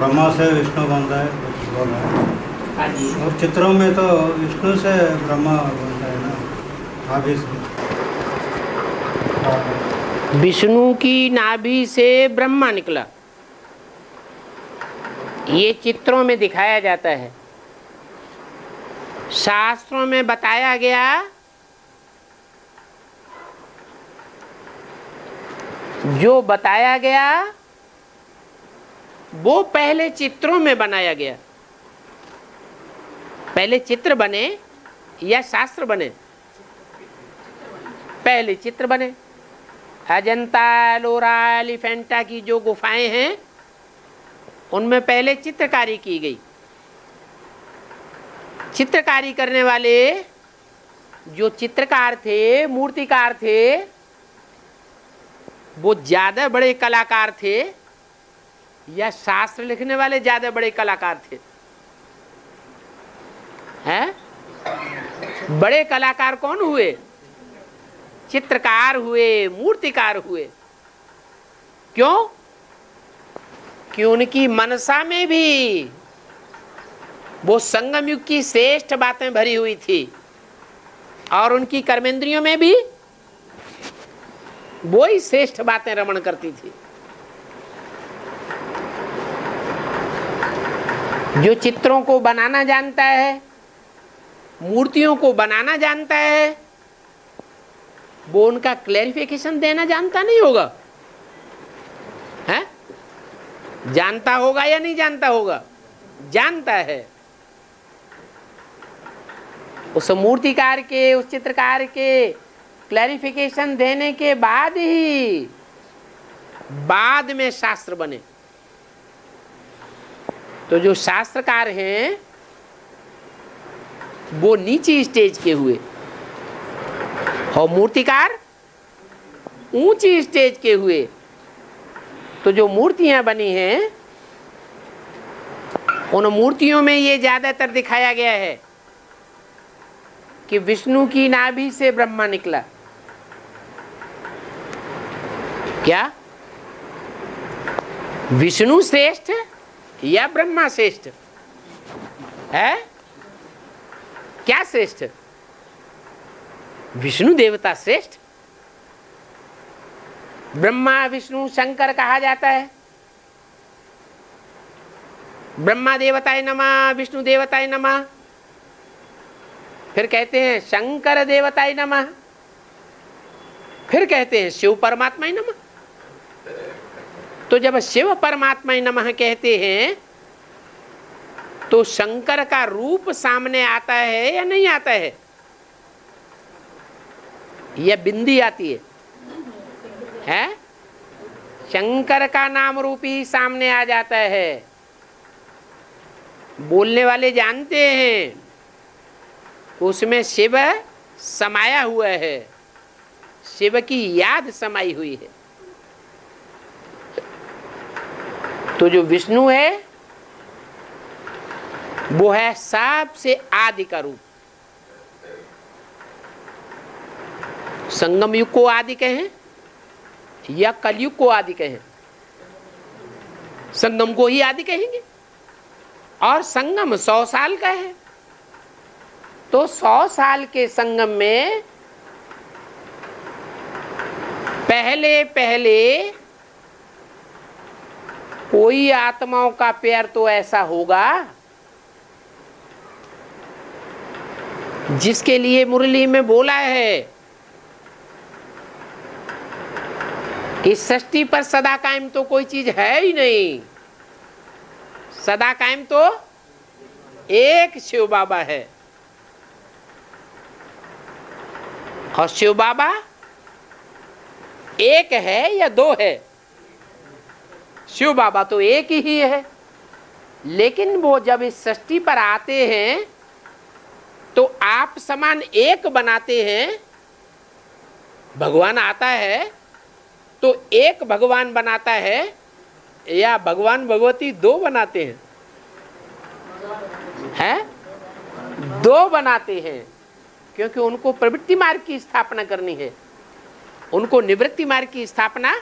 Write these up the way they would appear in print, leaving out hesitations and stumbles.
ब्रह्मा से विष्णु बनता है कुछ बोला है। हाँ जी। और चित्रों में तो विष्णु से ब्रह्मा बनता है ना, नाभि से। विष्णु की नाभि से ब्रह्मा निकला, ये चित्रों में दिखाया जाता है। शास्त्रों में बताया गया जो बताया गया वो पहले चित्रों में बनाया गया। पहले चित्र बने या शास्त्र बने? पहले चित्र बने। अजंता एलोरा एलिफेंटा की जो गुफाएं हैं उनमें पहले चित्रकारी की गई। चित्रकारी करने वाले जो चित्रकार थे, मूर्तिकार थे, वो ज्यादा बड़े कलाकार थे या शास्त्र लिखने वाले ज्यादा बड़े कलाकार थे? हैं? बड़े कलाकार कौन हुए? चित्रकार हुए, मूर्तिकार हुए। क्यों? कि उनकी मनसा में भी वो संगम युग की श्रेष्ठ बातें भरी हुई थी और उनकी कर्मेंद्रियों में भी वो ही श्रेष्ठ बातें रमण करती थी। जो चित्रों को बनाना जानता है, मूर्तियों को बनाना जानता है, वो उनका क्लैरिफिकेशन देना जानता नहीं होगा? है? जानता होगा या नहीं जानता होगा? जानता है। उस मूर्तिकार के, उस चित्रकार के क्लैरिफिकेशन देने के बाद ही बाद में शास्त्र बने। तो जो शास्त्रकार हैं वो नीची स्टेज के हुए और मूर्तिकार ऊंची स्टेज के हुए। तो जो मूर्तियां बनी हैं उन मूर्तियों में ये ज्यादातर दिखाया गया है कि विष्णु की नाभि से ब्रह्मा निकला। क्या विष्णु श्रेष्ठ या ब्रह्मा श्रेष्ठ है? क्या श्रेष्ठ? विष्णु देवता श्रेष्ठ। ब्रह्मा विष्णु शंकर कहा जाता है। ब्रह्मा देवताय नमः, विष्णु देवताय नमः, फिर कहते हैं शंकर देवताय नमः, फिर कहते हैं शिव परमात्माय नमः। तो जब शिव परमात्माय नमः कहते हैं तो शंकर का रूप सामने आता है या नहीं आता है? या बिंदी आती है? शंकर का नाम रूप ही सामने आ जाता है। बोलने वाले जानते हैं उसमें शिव समाया हुआ है, शिव की याद समाई हुई है। तो जो विष्णु है वो है सबसे आदि का रूप। संगम युग को आदि कहें या कलयुग को आदि कहें? संगम को ही आदि कहेंगे। और संगम 100 साल का है तो 100 साल के संगम में पहले पहले कोई आत्माओं का पैर तो ऐसा होगा जिसके लिए मुरली में बोला है कि सृष्टि पर सदा कायम तो कोई चीज है ही नहीं। सदा कायम तो एक शिव बाबा है। और शिव बाबा एक है या दो है? शिव बाबा तो एक ही है। लेकिन वो जब इस सृष्टि पर आते हैं तो आप समान एक बनाते हैं। भगवान आता है तो एक भगवान बनाता है या भगवान भगवती दो बनाते हैं? हैं? दो बनाते हैं, क्योंकि उनको प्रवृत्ति मार्ग की स्थापना करनी है, उनको निवृत्ति मार्ग की स्थापना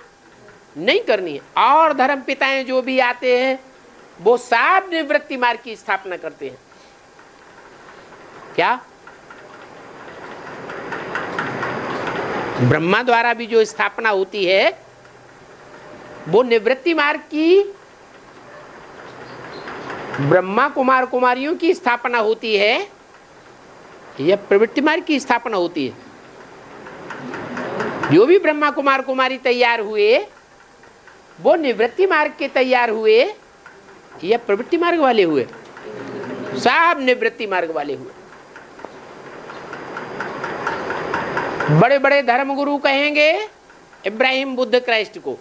नहीं करनी है। और धर्म पिताएं जो भी आते हैं वो सब निवृत्ति मार्ग की स्थापना करते हैं। क्या ब्रह्मा द्वारा भी जो स्थापना होती है वो निवृत्ति मार्ग की, ब्रह्मा कुमार कुमारियों की स्थापना होती है या प्रवृत्ति मार्ग की स्थापना होती है? जो भी ब्रह्मा कुमार कुमारी तैयार हुए वो निवृत्ति मार्ग के तैयार हुए या प्रवृत्ति मार्ग वाले हुए? सब निवृत्ति मार्ग वाले हुए। बड़े बड़े धर्मगुरु कहेंगे इब्राहिम बुद्ध क्राइस्ट को,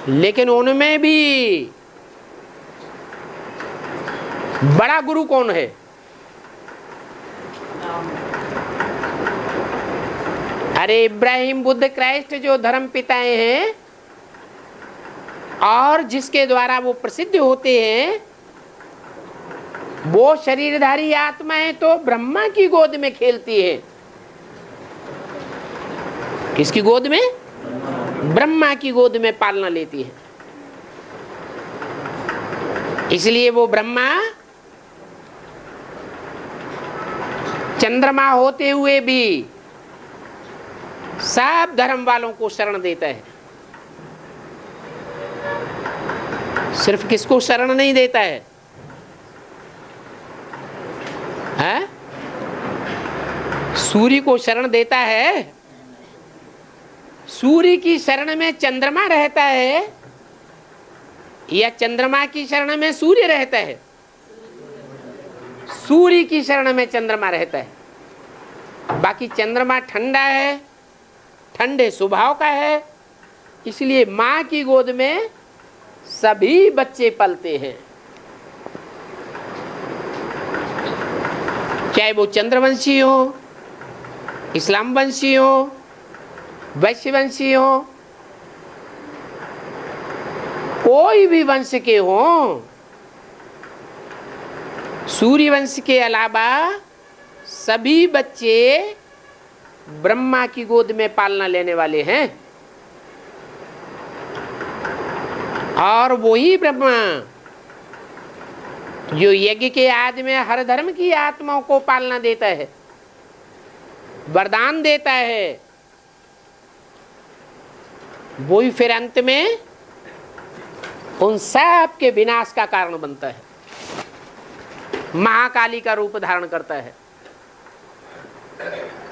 लेकिन उनमें भी बड़ा गुरु कौन है? अरे इब्राहिम बुद्ध क्राइस्ट जो धर्म पिताएं हैं और जिसके द्वारा वो प्रसिद्ध होते हैं, वो शरीरधारी आत्माएं तो ब्रह्मा की गोद में खेलती है। किसकी गोद में? ब्रह्मा की गोद में पालना लेती है। इसलिए वो ब्रह्मा चंद्रमा होते हुए भी सब धर्म वालों को शरण देता है। सिर्फ किसको शरण नहीं देता है? हैं? सूर्य को शरण देता है। सूर्य की शरण में चंद्रमा रहता है या चंद्रमा की शरण में सूर्य रहता है? सूर्य की शरण में चंद्रमा रहता है। बाकी चंद्रमा ठंडा है, ठंडे स्वभाव का है, इसलिए मां की गोद में सभी बच्चे पलते हैं। चाहे वो चंद्रवंशी हो, इस्लाम वंशी हो, वैश्यवंशी हो, कोई भी वंश के हो, सूर्यवंश के अलावा सभी बच्चे ब्रह्मा की गोद में पालना लेने वाले हैं। और वही ब्रह्मा जो यज्ञ के आदि में हर धर्म की आत्माओं को पालना देता है, वरदान देता है, वही फिर अंत में उन सब के विनाश का कारण बनता है, महाकाली का रूप धारण करता है।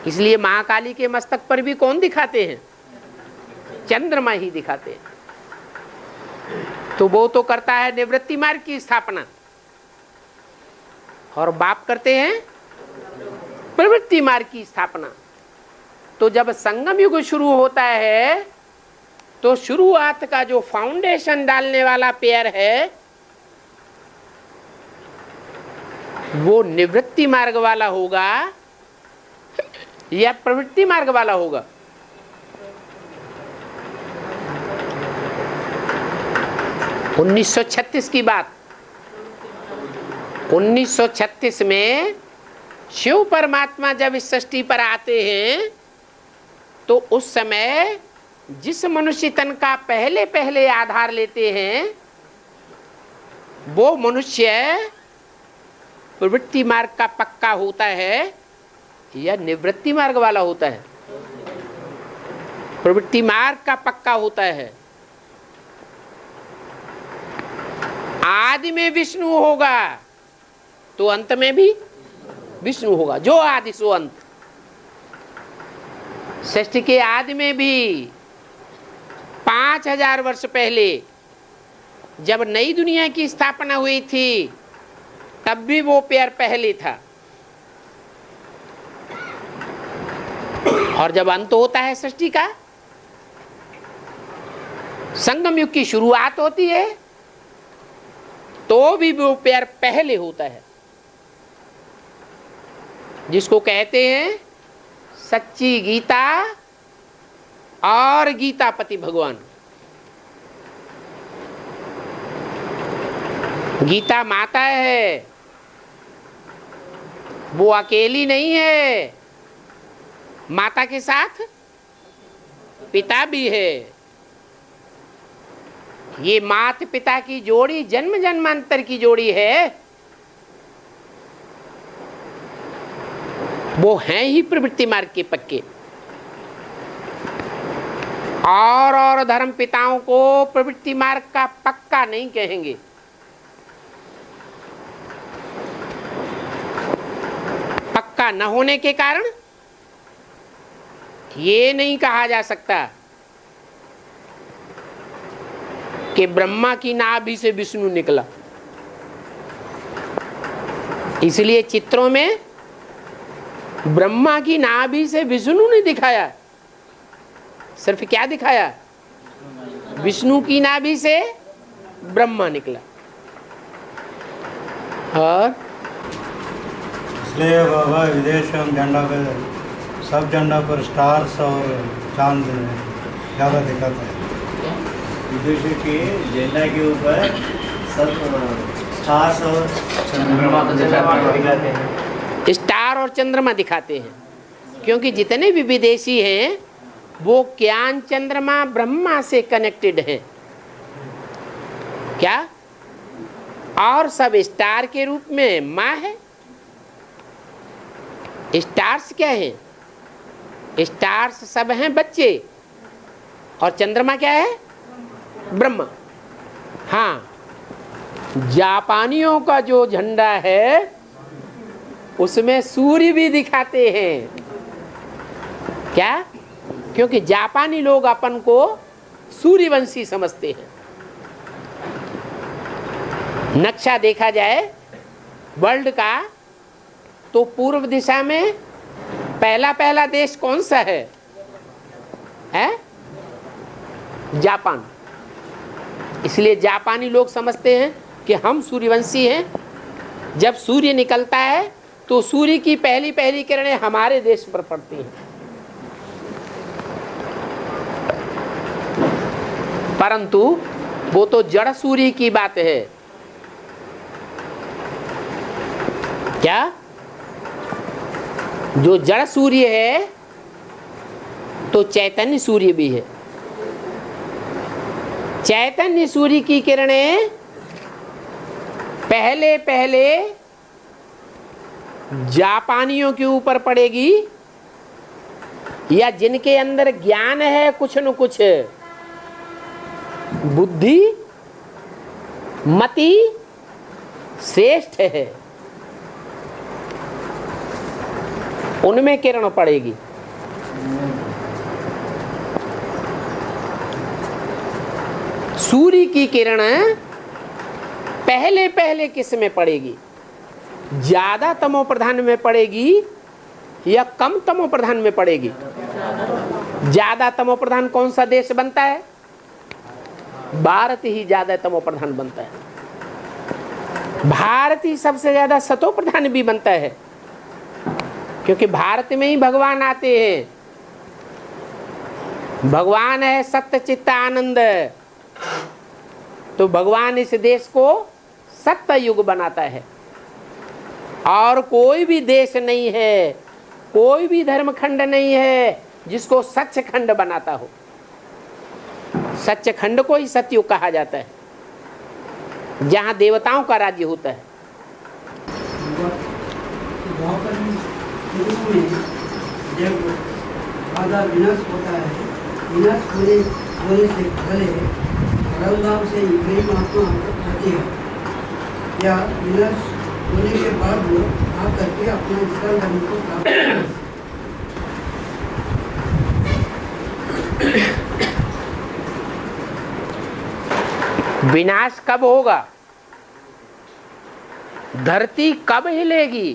इसलिए महाकाली के मस्तक पर भी कौन दिखाते हैं? चंद्रमा ही दिखाते हैं। तो वो तो करता है निवृत्ति मार्ग की स्थापना, और बाप करते हैं प्रवृत्ति मार्ग की स्थापना। तो जब संगम युग शुरू होता है तो शुरुआत का जो फाउंडेशन डालने वाला पेयर है वो निवृत्ति मार्ग वाला होगा या प्रवृत्ति मार्ग वाला होगा? 1936 की बात। 1936 में शिव परमात्मा जब इस सृष्टि पर आते हैं तो उस समय जिस मनुष्य तन का पहले पहले आधार लेते हैं वो मनुष्य प्रवृत्ति मार्ग का पक्का होता है या निवृत्ति मार्ग वाला होता है? प्रवृत्ति मार्ग का पक्का होता है। आदि में विष्णु होगा तो अंत में भी विष्णु होगा। जो आदि सो अंत। सृष्टि के आदि में भी 5000 वर्ष पहले जब नई दुनिया की स्थापना हुई थी तब भी वो पेयर पहले था, और जब अंत होता है सृष्टि का, संगम युग की शुरुआत होती है तो भी वो पेयर पहले होता है, जिसको कहते हैं सच्ची गीता और गीतापति भगवान। गीता माता है, वो अकेली नहीं है, माता के साथ पिता भी है। ये माता पिता की जोड़ी जन्म जन्मांतर की जोड़ी है, वो हैं ही प्रवृत्ति मार्ग के पक्के। और धर्म पिताओं को प्रवृत्ति मार्ग का पक्का नहीं कहेंगे। पक्का न होने के कारण ये नहीं कहा जा सकता कि ब्रह्मा की नाभि से विष्णु निकला। इसलिए चित्रों में ब्रह्मा की नाभि से विष्णु ने दिखाया, सिर्फ क्या दिखाया? विष्णु की नाभि से ब्रह्मा निकला। और इसलिए बाबा विदेश में झंडा पे, सब झंडा पर स्टार्स और चांद ज़्यादा दिखाते हैं। विदेश के झंडा के ऊपर सब स्टार्स और चंद्रमा दिखाते हैं। स्टार और चंद्रमा दिखाते हैं, क्योंकि जितने भी विदेशी हैं वो ज्ञान चंद्रमा ब्रह्मा से कनेक्टेड हैं। क्या? और सब स्टार के रूप में माँ है। स्टार्स क्या है? स्टार्स सब हैं बच्चे, और चंद्रमा क्या है? ब्रह्मा। हाँ, जापानियों का जो झंडा है उसमें सूर्य भी दिखाते हैं। क्या? क्योंकि जापानी लोग अपन को सूर्यवंशी समझते हैं। नक्शा देखा जाए वर्ल्ड का तो पूर्व दिशा में पहला देश कौन सा है? जापान। इसलिए जापानी लोग समझते हैं कि हम सूर्यवंशी हैं। जब सूर्य निकलता है तो सूर्य की पहली किरणें हमारे देश पर पड़ती हैं। परंतु वो तो जड़ सूर्य की बात है। क्या? जो जड़ सूर्य है तो चैतन्य सूर्य भी है। चैतन्य सूर्य की किरणें पहले जापानियों के ऊपर पड़ेगी, या जिनके अंदर ज्ञान है कुछ न कुछ, बुद्धि मति श्रेष्ठ है, उनमें किरण पड़ेगी। सूर्य की किरण पहले किस में पड़ेगी? ज्यादा तमो प्रधान में पड़ेगी या कम तमो प्रधान में पड़ेगी? ज्यादा तमो प्रधान कौन सा देश बनता है? भारत ही ज्यादा तमो प्रधान बनता है। भारत ही सबसे ज्यादा सतो प्रधान भी बनता है, क्योंकि भारत में ही भगवान आते हैं। भगवान है सत्य चित्त आनंद, तो भगवान इस देश को सत्य युग बनाता है। और कोई भी देश नहीं है, कोई भी धर्मखंड नहीं है जिसको सच्चखंड बनाता हो। सच्चखंड को ही सतयुग कहा जाता है, जहां देवताओं का राज्य होता है। जब आधा विनाश होता है, विनाश होने से पहले परमधाम से प्रेम आत्मा आती है, या विनाश होने के बाद वो आकर के अपना ईश्वर धर्म को प्राप्त करते हैं। विनाश कब होगा? धरती कब हिलेगी?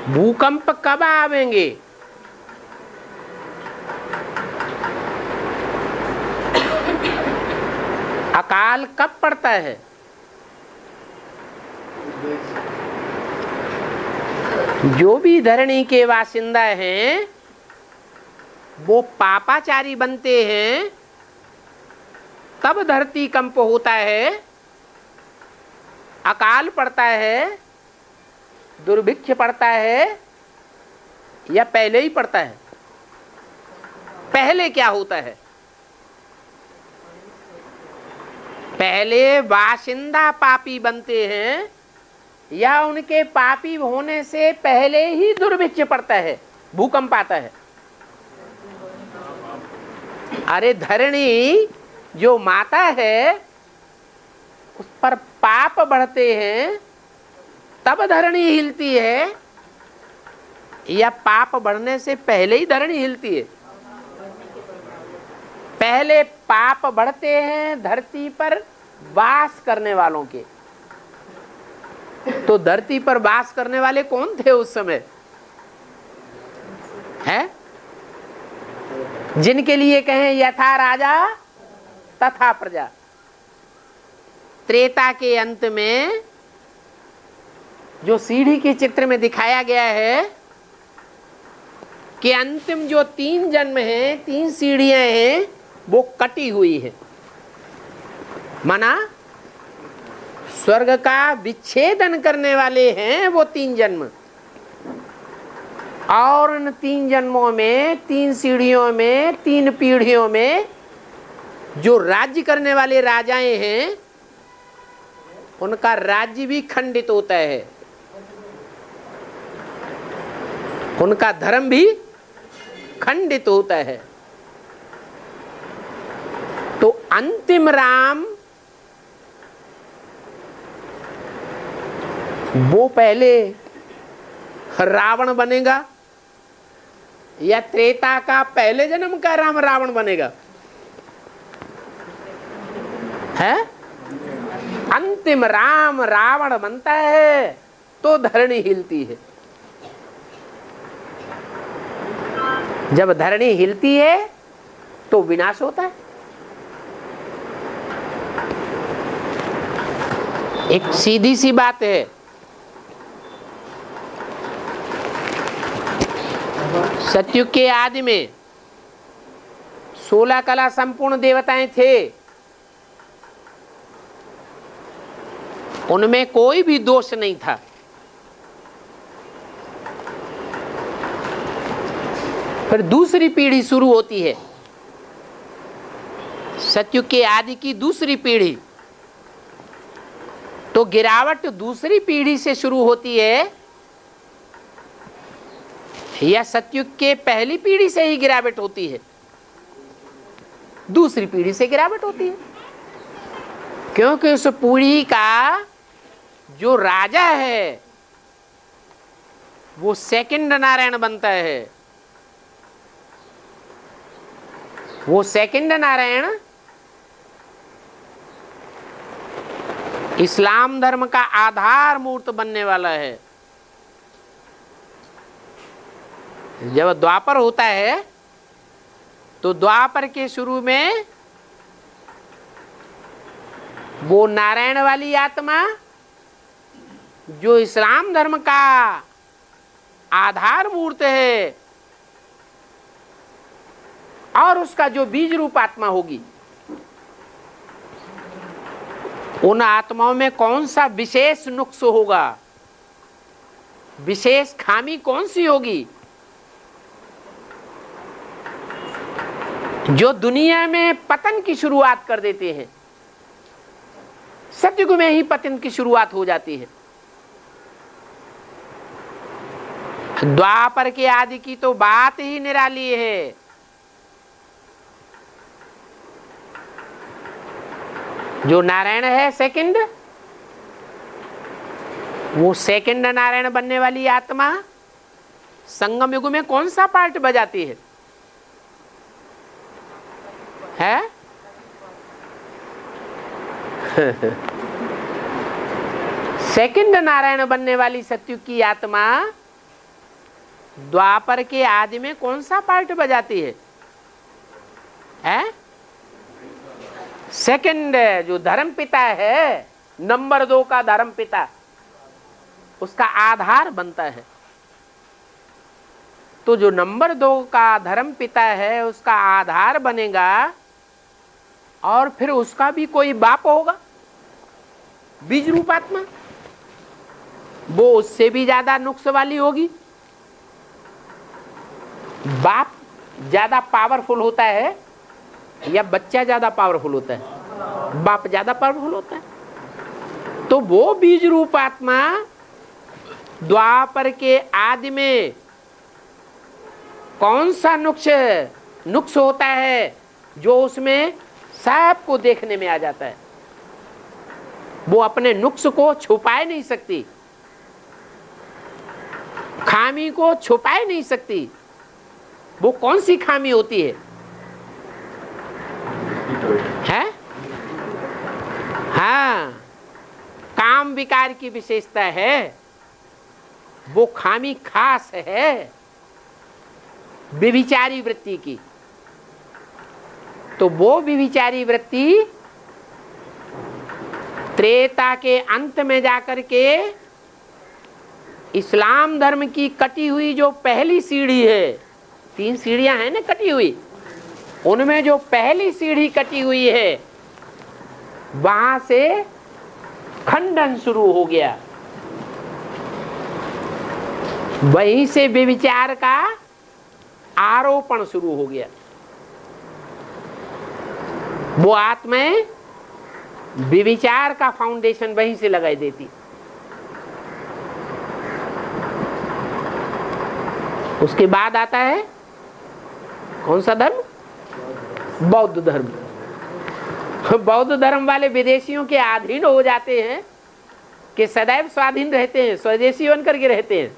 भूकंप कब आवेंगे? अकाल कब पड़ता है? जो भी धरणी के वासिंदा हैं वो पापाचारी बनते हैं, तब धरती कंप होता है, अकाल पड़ता है, दुर्भिक्ष पड़ता है, या पहले ही पड़ता है? पहले क्या होता है? पहले बाशिंदा पापी बनते हैं या उनके पापी होने से पहले ही दुर्भिक्ष पड़ता है, भूकंप आता है? अरे धरणी जो माता है उस पर पाप बढ़ते हैं तब धरणी हिलती है या पाप बढ़ने से पहले ही धरणी हिलती है? पहले पाप बढ़ते हैं धरती पर वास करने वालों के। तो धरती पर वास करने वाले कौन थे उस समय? है जिनके लिए कहें यथा राजा तथा प्रजा। त्रेता के अंत में जो सीढ़ी के चित्र में दिखाया गया है कि अंतिम जो 3 जन्म हैं, 3 सीढ़ियां हैं, वो कटी हुई है। माना स्वर्ग का विच्छेदन करने वाले हैं वो 3 जन्म। और उन 3 जन्मों में, 3 सीढ़ियों में, 3 पीढ़ियों में जो राज्य करने वाले राजाएं हैं उनका राज्य भी खंडित होता है, उनका धर्म भी खंडित होता है। तो अंतिम राम वो पहले रावण बनेगा या त्रेता का पहले जन्म का राम रावण बनेगा? है अंतिम राम रावण बनता है तो धरणी हिलती है। जब धरणी हिलती है तो विनाश होता है। एक सीधी सी बात है, सतयुग के आदि में 16 कला संपूर्ण देवताएं थे, उनमें कोई भी दोष नहीं था। फिर दूसरी पीढ़ी शुरू होती है, सतयुग के आदि की दूसरी पीढ़ी। तो गिरावट दूसरी पीढ़ी से शुरू होती है या सतयुग के पहली पीढ़ी से ही गिरावट होती है? दूसरी पीढ़ी से गिरावट होती है, क्योंकि उस पीढ़ी का जो राजा है वो सेकंड नारायण बनता है। वो सेकंड नारायण इस्लाम धर्म का आधार मूर्त बनने वाला है। जब द्वापर होता है तो द्वापर के शुरू में वो नारायण वाली आत्मा जो इस्लाम धर्म का आधार मूर्त है और उसका जो बीज रूप आत्मा होगी, उन आत्माओं में कौन सा विशेष नुक्स होगा, विशेष खामी कौन सी होगी जो दुनिया में पतन की शुरुआत कर देते हैं? सतयुग में ही पतन की शुरुआत हो जाती है। द्वापर के आदि की तो बात ही निराली है। जो नारायण है सेकंड, वो सेकंड नारायण बनने वाली आत्मा संगम युग में कौन सा पार्ट बजाती है? सेकंड नारायण बनने वाली सतयुग की आत्मा द्वापर के आदि में कौन सा पार्ट बजाती है? सेकंड जो धर्म पिता है, नंबर 2 का धर्म पिता, उसका आधार बनता है। तो जो नंबर 2 का धर्म पिता है उसका आधार बनेगा और फिर उसका भी कोई बाप होगा, बीज रूप आत्मा, वो उससे भी ज्यादा नुक्स वाली होगी। बाप ज्यादा पावरफुल होता है या बच्चा ज्यादा पावरफुल होता है? बाप ज्यादा पावरफुल होता है। तो वो बीज रूप आत्मा द्वापर के आदि में कौन सा नुक्स होता है जो उसमें सबको देखने में आ जाता है। वो अपने नुक्स को छुपाए नहीं सकती, खामी को छुपाए नहीं सकती। वो कौन सी खामी होती है? हाँ, काम विकार की विशेषता है। वो खामी खास है व्यभिचारी वृत्ति की। तो वो व्यभिचारी वृत्ति त्रेता के अंत में जाकर के इस्लाम धर्म की कटी हुई जो पहली सीढ़ी है, 3 सीढ़ियां हैं ना कटी हुई, उनमें जो पहली सीढ़ी कटी हुई है वहां से खंडन शुरू हो गया। वहीं से व्यभिचार का आरोपण शुरू हो गया। वो आत्माएं व्यभिचार का फाउंडेशन वहीं से लगाई देती। उसके बाद आता है कौन सा धर्म? बौद्ध धर्म। बौद्ध धर्म वाले विदेशियों के अधीन हो जाते हैं कि सदैव स्वाधीन रहते हैं, स्वदेशी बन करके रहते हैं,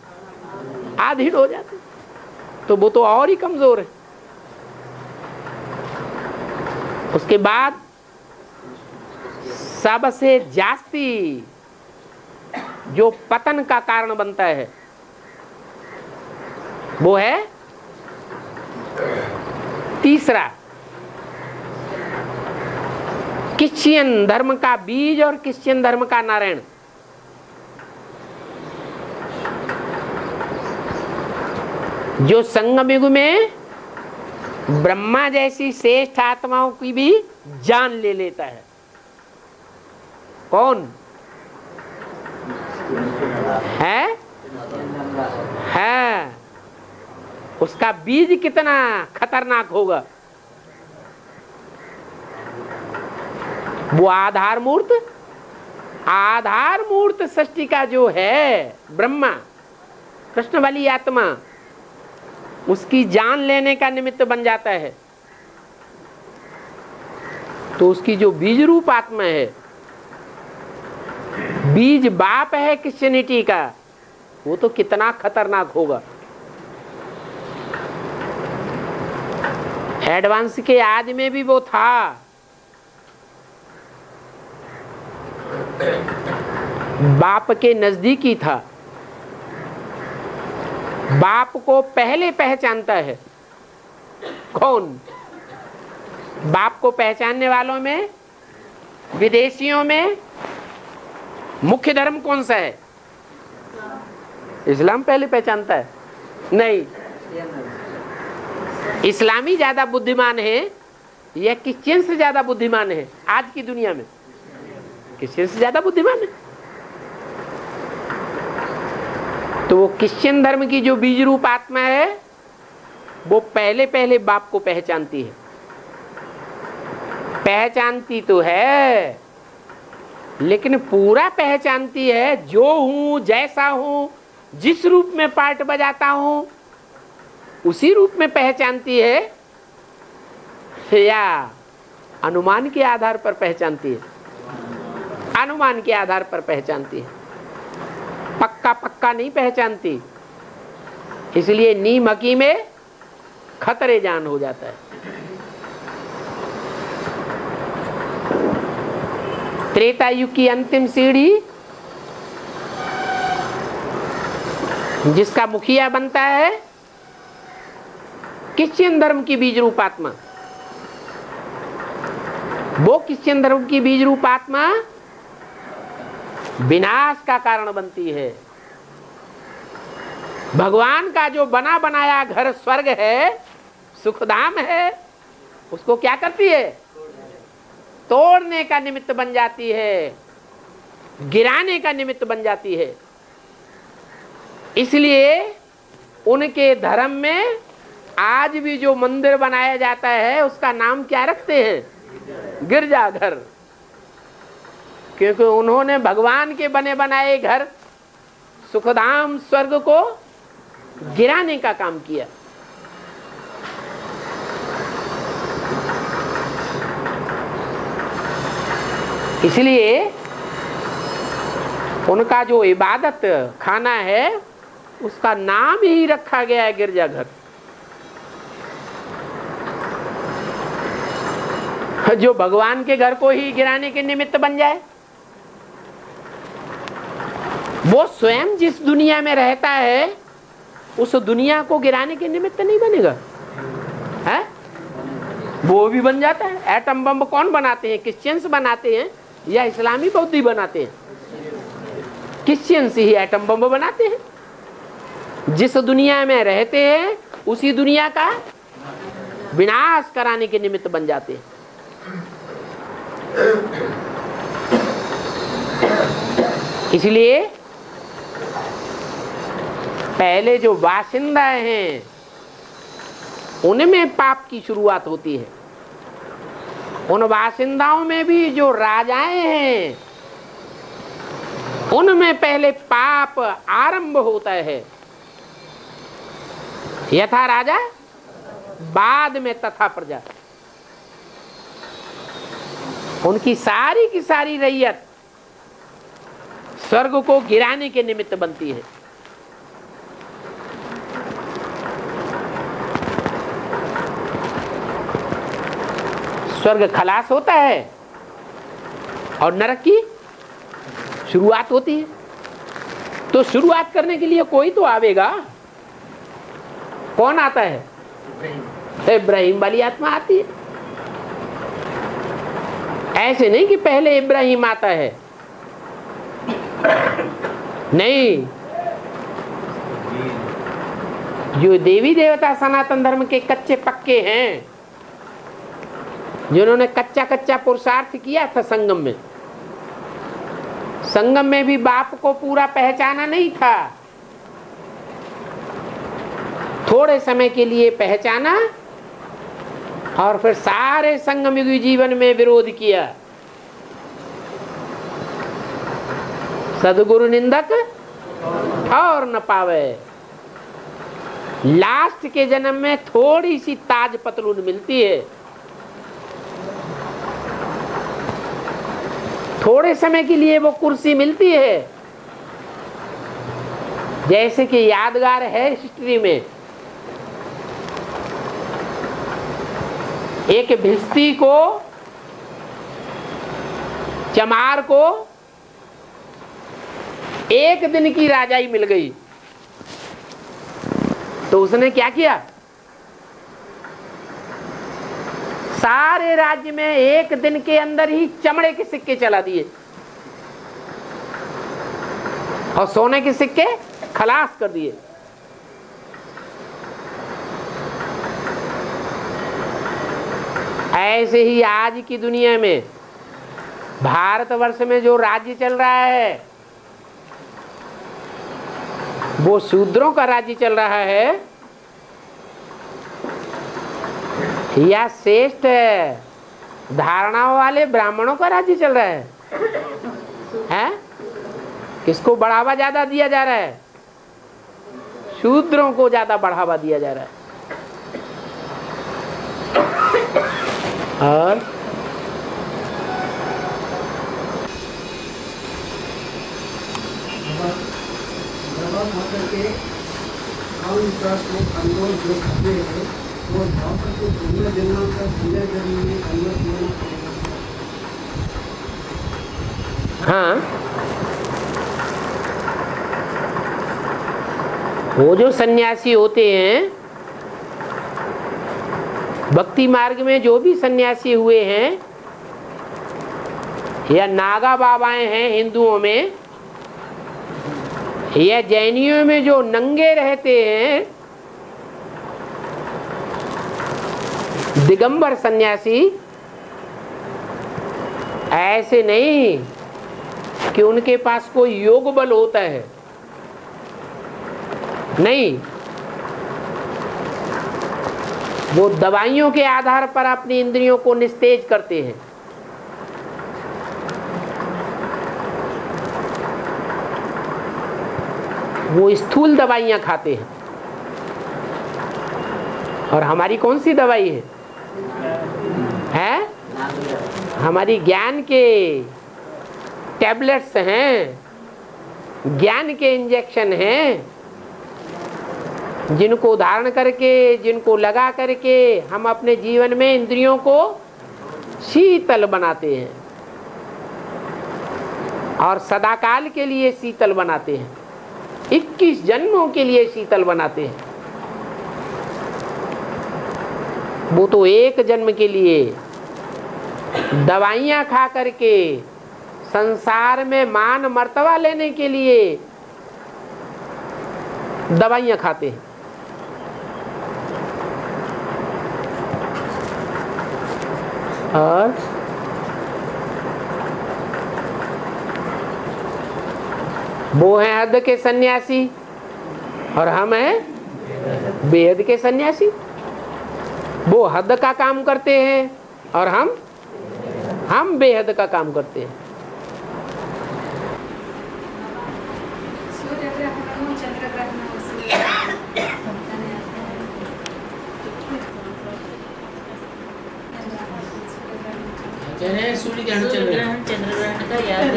अधीन हो जाते हैं। तो वो तो और ही कमजोर है। उसके बाद सबसे जास्ती जो पतन का कारण बनता है वो है तीसरा, क्रिश्चियन धर्म का बीज और क्रिश्चियन धर्म का नारायण। जो संगम युग में ब्रह्मा जैसी श्रेष्ठ आत्माओं की भी जान ले लेता है। कौन है? उसका बीज कितना खतरनाक होगा। वो आधार मूर्त सृष्टि का जो है ब्रह्मा, कृष्ण वाली आत्मा, उसकी जान लेने का निमित्त बन जाता है। तो उसकी जो बीज रूप आत्मा है, बीज बाप है क्रिश्चियनिटी का, वो तो कितना खतरनाक होगा। एडवांस के आदि में भी वो था। बाप के नजदीकी था, बाप को पहले पहचानता है। कौन? बाप को पहचानने वालों में, विदेशियों में मुख्य धर्म कौन सा है? इस्लाम पहले पहचानता है? नहीं, इस्लामी ज्यादा बुद्धिमान है या क्रिश्चियन से ज्यादा बुद्धिमान है? आज की दुनिया में क्रिश्चियन से ज्यादा बुद्धिमान है। तो वो क्रिश्चियन धर्म की जो बीज रूप आत्मा है वो पहले पहले बाप को पहचानती है। पहचानती तो है लेकिन पूरा पहचानती है। जो हूं, जैसा हूं, जिस रूप में पार्ट बजाता हूं उसी रूप में पहचानती है, या अनुमान के आधार पर पहचानती है? अनुमान के आधार पर पहचानती है, पक्का नहीं पहचानती। इसलिए नीम हकी में खतरे जान हो जाता है। त्रेता युग की अंतिम सीढ़ी जिसका मुखिया बनता है क्रिश्चियन धर्म की बीज रूप आत्मा। वो क्रिश्चियन धर्म की बीज रूप आत्मा विनाश का कारण बनती है। भगवान का जो बना बनाया घर स्वर्ग है, सुखधाम है, उसको क्या करती है? तोड़ने का निमित्त बन जाती है, गिराने का निमित्त बन जाती है। इसलिए उनके धर्म में आज भी जो मंदिर बनाया जाता है उसका नाम क्या रखते हैं? गिरजाघर। क्योंकि उन्होंने भगवान के बने बनाए घर सुखधाम स्वर्ग को गिराने का काम किया। इसलिए उनका जो इबादत खाना है उसका नाम ही रखा गया है गिरजाघर। जो भगवान के घर को ही गिराने के निमित्त बन जाए, वो स्वयं जिस दुनिया में रहता है उस दुनिया को गिराने के निमित्त नहीं बनेगा, है? वो भी बन जाता है। एटम बम कौन बनाते हैं? क्रिश्चियंस बनाते हैं या इस्लामी बौद्धी बनाते हैं? क्रिश्चियंस ही एटम बम बनाते हैं। जिस दुनिया में रहते हैं उसी दुनिया का विनाश कराने के निमित्त बन जाते हैं। इसलिए पहले जो बाशिंदा हैं उनमें पाप की शुरुआत होती है। उन बाशिंदाओं में भी जो राजाएं हैं उनमें पहले पाप आरंभ होता है। यथा राजा बाद में तथा प्रजा। उनकी सारी की सारी रैयत स्वर्ग को गिराने के निमित्त बनती है। स्वर्ग खलास होता है और नरक की शुरुआत होती है। तो शुरुआत करने के लिए कोई तो आवेगा। कौन आता है? इब्राहिम वाली आत्मा आती है। ऐसे नहीं कि पहले इब्राहिम आता है, नहीं। जो देवी देवता सनातन धर्म के कच्चे पक्के हैं, जिन्होंने कच्चा कच्चा पुरुषार्थ किया था संगम में, संगम में भी बाप को पूरा पहचाना नहीं था, थोड़े समय के लिए पहचाना और फिर सारे संगम युगी जीवन में विरोध किया। सदगुरु निंदक और न पावे। लास्ट के जन्म में थोड़ी सी ताज पतलून मिलती है, थोड़े समय के लिए वो कुर्सी मिलती है। जैसे कि यादगार है हिस्ट्री में, एक भिस्ती को, चमार को एक दिन की राजाई मिल गई, तो उसने क्या किया? सारे राज्य में एक दिन के अंदर ही चमड़े के सिक्के चला दिए और सोने के सिक्के खलास कर दिए। ऐसे ही आज की दुनिया में, भारतवर्ष में जो राज्य चल रहा है वो शूद्रों का राज्य चल रहा है या श्रेष्ठ धारणाओं वाले ब्राह्मणों का राज्य चल रहा है? हैं? किसको बढ़ावा ज्यादा दिया जा रहा है? शूद्रों को ज्यादा बढ़ावा दिया जा रहा है। और के आंदोलन जो करते हैं वो भाव को पूर्ण जन्म का पूजा करने में कन्वर्ट होना पड़ेगा। हाँ, वो जो सन्यासी होते हैं, भक्ति मार्ग में जो भी सन्यासी हुए हैं या नागा बाबाएं हैं हिंदुओं में या जैनियों में जो नंगे रहते हैं, दिगंबर सन्यासी, ऐसे नहीं कि उनके पास कोई योग बल होता है, नहीं। वो दवाइयों के आधार पर अपनी इंद्रियों को निस्तेज करते हैं। वो स्थूल दवाइयां खाते हैं। और हमारी कौन सी दवाई है? हमारी ज्ञान के टैबलेट्स हैं, ज्ञान के इंजेक्शन हैं, जिनको धारण करके, जिनको लगा करके हम अपने जीवन में इंद्रियों को शीतल बनाते हैं और सदाकाल के लिए शीतल बनाते हैं, 21 जन्मों के लिए शीतल बनाते हैं। वो तो एक जन्म के लिए दवाइयां खा करके संसार में मान मर्तबा लेने के लिए दवाइयां खाते हैं। और वो हैं हद के सन्यासी और हम हैं बेहद के सन्यासी। वो हद का काम करते हैं और हम बेहद का काम करते हैं। सूर्य ग्रहण चंद्रग्रहण का याद।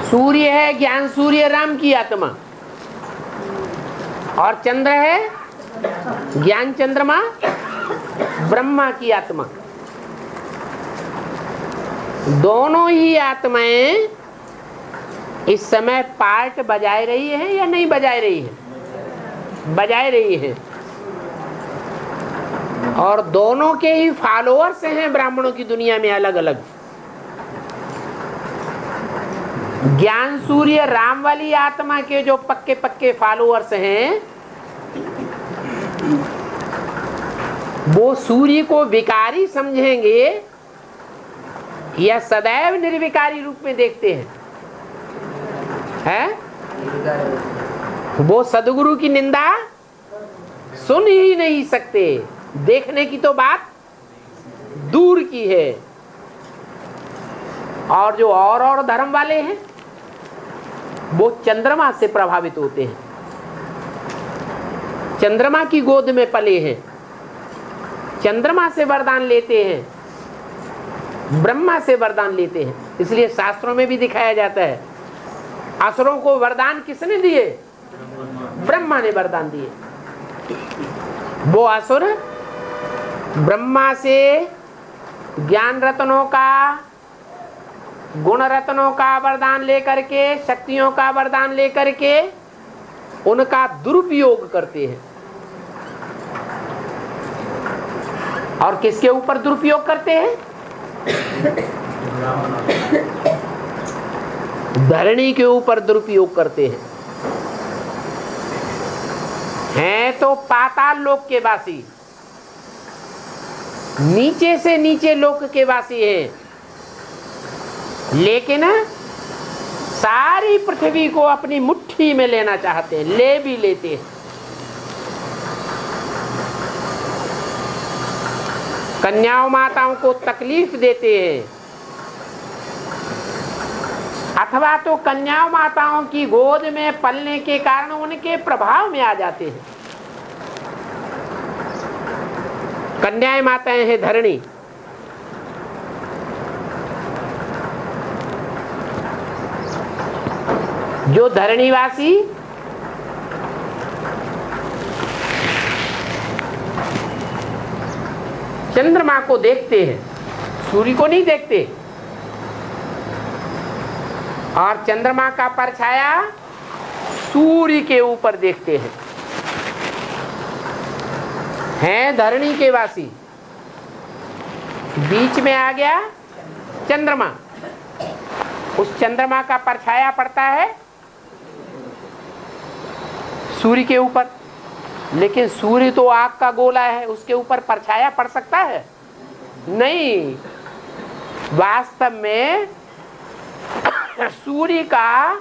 सूर्य है ज्ञान सूर्य राम की आत्मा और चंद्र है ज्ञान चंद्रमा ब्रह्मा की आत्मा। दोनों ही आत्माएं इस समय पार्ट बजाए रही है या नहीं बजाए रही है? बजाए रही है। और दोनों के ही फॉलोअर्स हैं ब्राह्मणों की दुनिया में अलग अलग। ज्ञान सूर्य राम वाली आत्मा के जो पक्के पक्के फॉलोअर्स हैं वो सूर्य को विकारी समझेंगे या सदैव निर्विकारी रूप में देखते हैं? वो सदगुरु की निंदा सुन ही नहीं सकते, देखने की तो बात दूर की है। और जो और धर्म वाले हैं वो चंद्रमा से प्रभावित होते हैं, चंद्रमा की गोद में पले हैं, चंद्रमा से वरदान लेते हैं, ब्रह्मा से वरदान लेते हैं। इसलिए शास्त्रों में भी दिखाया जाता है असुरों को वरदान किसने दिए? ब्रह्मा ने वरदान दिए। वो असुर ब्रह्मा से ज्ञान रत्नों का, गुण रत्नों का वरदान लेकर के, शक्तियों का वरदान लेकर के उनका दुरुपयोग करते हैं। और किसके ऊपर दुरुपयोग करते हैं? धरणी के ऊपर दुरुपयोग करते हैं। हैं तो पाताल लोक के वासी, नीचे से नीचे लोक के वासी हैं, लेकिन सारी पृथ्वी को अपनी मुट्ठी में लेना चाहते हैं, ले भी लेते हैं। कन्याओं माताओं को तकलीफ देते हैं अथवा तो कन्याओं माताओं की गोद में पलने के कारण उनके प्रभाव में आ जाते हैं। कन्याएं माताएं हैं धरणी, जो धरणीवासी चंद्रमा को देखते हैं, सूर्य को नहीं देखते। और चंद्रमा का परछाया सूर्य के ऊपर देखते हैं। हैं धरणी के वासी, बीच में आ गया चंद्रमा, उस चंद्रमा का परछाया पड़ता है सूर्य के ऊपर। लेकिन सूर्य तो आग का गोला है, उसके ऊपर परछाया पड़ सकता है? नहीं। वास्तव में सूर्य का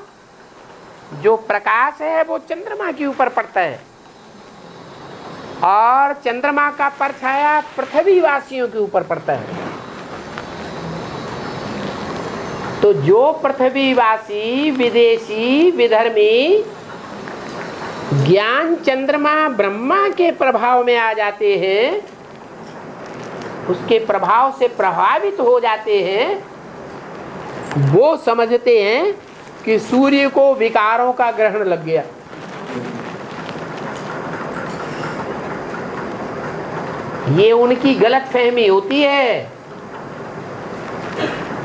जो प्रकाश है वो चंद्रमा के ऊपर पड़ता है और चंद्रमा का परछाया पृथ्वी वासियों के ऊपर पड़ता है। तो जो पृथ्वीवासी, विदेशी, विधर्मी ज्ञान चंद्रमा ब्रह्मा के प्रभाव में आ जाते हैं, उसके प्रभाव से प्रभावित हो जाते हैं, वो समझते हैं कि सूर्य को विकारों का ग्रहण लग गया। ये उनकी गलत फहमी होती है,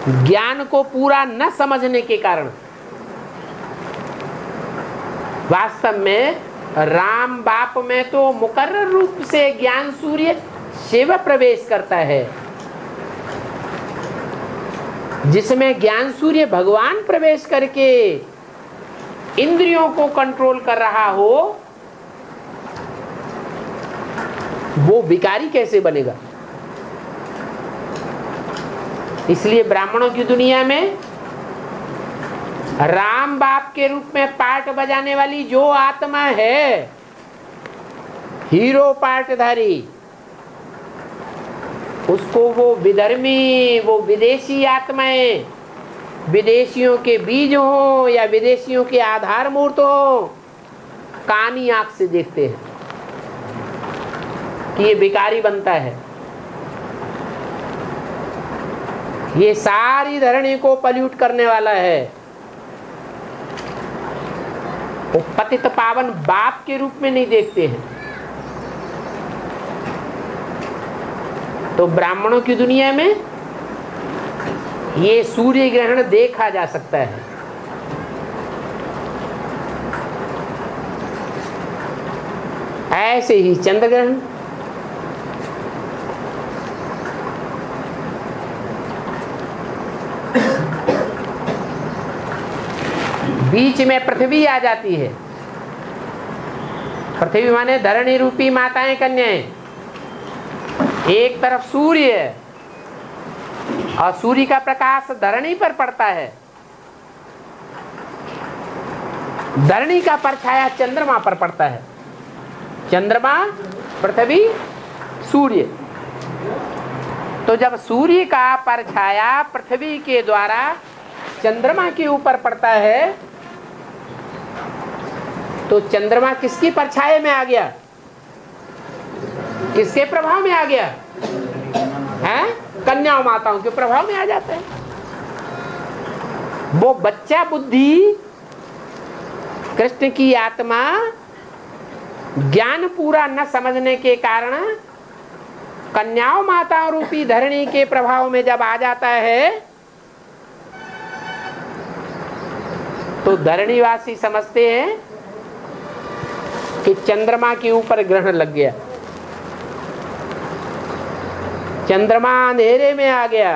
ज्ञान को पूरा न समझने के कारण। वास्तव में राम बाप में तो मुकर्रर रूप से ज्ञान सूर्य शिव प्रवेश करता है, जिसमें ज्ञान सूर्य भगवान प्रवेश करके इंद्रियों को कंट्रोल कर रहा हो, वो विकारी कैसे बनेगा? इसलिए ब्राह्मणों की दुनिया में राम बाप के रूप में पार्ट बजाने वाली जो आत्मा है, हीरो पार्टधारी, उसको वो विधर्मी, वो विदेशी आत्माएं, विदेशियों के बीज हो या विदेशियों के आधार मूर्त हो, कानी आंख से देखते हैं कि ये विकारी बनता है, ये सारी धरणी को पल्यूट करने वाला है। वो पतित पावन बाप के रूप में नहीं देखते हैं। तो ब्राह्मणों की दुनिया में ये सूर्य ग्रहण देखा जा सकता है। ऐसे ही चंद्र ग्रहण, बीच में पृथ्वी आ जाती है। पृथ्वी माने धरणी रूपी माताएं, कन्याएं। एक तरफ सूर्य और सूर्य का प्रकाश धरणी पर पड़ता है, धरणी का परछाया चंद्रमा पर पड़ता है। चंद्रमा, पृथ्वी, सूर्य। तो जब सूर्य का परछाया पृथ्वी के द्वारा चंद्रमा के ऊपर पड़ता है, तो चंद्रमा किसकी परछाए में आ गया? किसके प्रभाव में आ गया? हैं? कन्या माताओं के प्रभाव में आ जाता है। वो बच्चा बुद्धि, कृष्ण की आत्मा ज्ञान पूरा न समझने के कारण कन्याओं माताओं रूपी धरणी के प्रभाव में जब आ जाता है, तो धरणीवासी समझते हैं कि चंद्रमा के ऊपर ग्रहण लग गया, चंद्रमा अंधेरे में आ गया।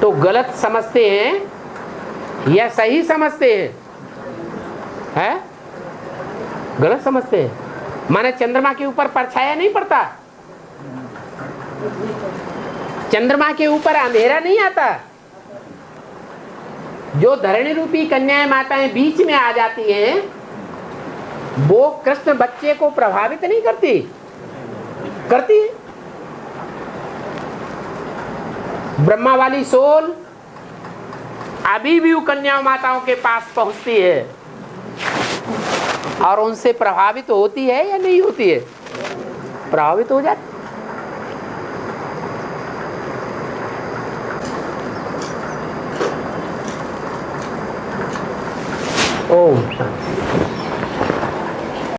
तो गलत समझते हैं या सही समझते हैं? है? गलत समझते हैं। माने चंद्रमा के ऊपर परछाया नहीं पड़ता, चंद्रमा के ऊपर अंधेरा नहीं आता। जो धरणी रूपी कन्याएं माताएं बीच में आ जाती हैं, वो कृष्ण बच्चे को प्रभावित नहीं करती, करती है। ब्रह्मा वाली सोल अभी भी कन्या माताओं के पास पहुंचती है और उनसे प्रभावित होती है या नहीं होती है? प्रभावित हो जाती। ओम शांति।